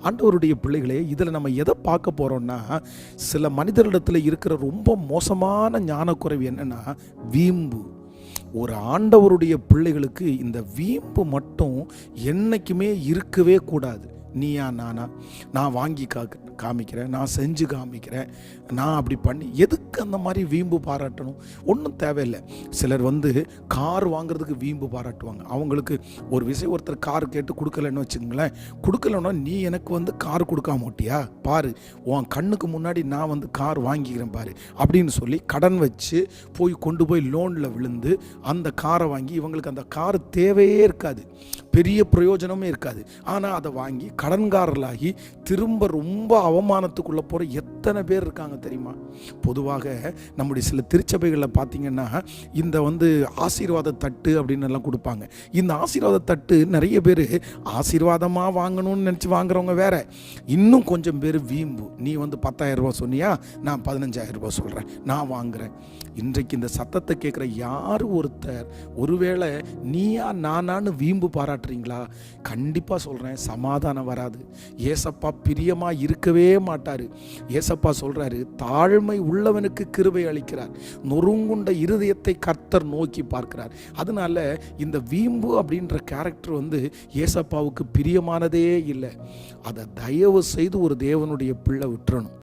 ஆண்டவருடைய பிள்ளைகளே, இதில் நம்ம எதை பார்க்க போகிறோம்னா, சில மனிதர்களிடத்தில் இருக்கிற ரொம்ப மோசமான ஞானக்குறைவு என்னென்னா வீம்பு. ஒரு ஆண்டவருடைய பிள்ளைகளுக்கு இந்த வீம்பு மட்டும் என்றைக்குமே இருக்கவே கூடாது. நீயா நானா, நான் வாங்கி காமிக்கிறேன், நான் செஞ்சு காமிக்கிறேன், நான் அப்படி பண்ணி, எதுக்கு அந்த மாதிரி வீம்பு பாராட்டணும்? ஒன்றும் தேவையில்லை. சிலர் கார் வாங்குறதுக்கு வீம்பு பாராட்டுவாங்க. அவங்களுக்கு ஒரு விஷயம், ஒருத்தர் கார் கேட்டு கொடுக்கலன்னு வச்சுங்களேன், கொடுக்கலன்னா நீ எனக்கு கார் கொடுக்காம ஓட்டியா பாரு, உன் கண்ணுக்கு முன்னாடி நான் கார் வாங்கிக்கிறேன் பாரு அப்படின்னு சொல்லி கடன் வச்சு கொண்டு போய் லோனில் விழுந்து அந்த காரை வாங்கி, இவங்களுக்கு அந்த கார் தேவையே இருக்காது, பெரிய பிரயோஜனமே இருக்காது. ஆனால் அதை வாங்கி கடன்காரர்களாகி திரும்ப ரொம்ப அவமானத்துக்குள்ளே போகிற எத்தனை பேர் இருக்காங்க தெரியுமா? பொதுவாக நம்முடைய சில திருச்சபைகளில் பார்த்தீங்கன்னா இந்த ஆசீர்வாத தட்டு அப்படின்னு எல்லாம் கொடுப்பாங்க. இந்த ஆசீர்வாத தட்டு நிறைய பேர் ஆசீர்வாதமாக வாங்கணும்னு நினச்சி வாங்குறவங்க வேற, இன்னும் கொஞ்சம் பேர் வீம்பு. நீ 10,000 ரூபா சொன்னியா, நான் 15,000 ரூபா சொல்கிறேன், நான் வாங்குகிறேன். இன்றைக்கு இந்த சத்தத்தை கேட்குற யார் ஒருத்தர் ஒருவேளை நீயா நானான்னு வீம்பு பாராட்டுறீங்களா, கண்டிப்பாக சொல்கிறேன், சமாதானம் வராது. ஏசப்பா பிரியமாக இருக்கவே மாட்டார். ஏசப்பா சொல்கிறாரு, தாழ்மை உள்ளவனுக்கு கிருபை அளிக்கிறார், நொறுங்குண்ட இருதயத்தை கர்த்தர் நோக்கி பார்க்கிறார். அதனால இந்த வீம்பு அப்படின்ற கேரக்டர் ஏசப்பாவுக்கு பிரியமானதே இல்லை. அதை தயவு செய்து ஒரு தேவனுடைய பிள்ளை விட்டுறணும்.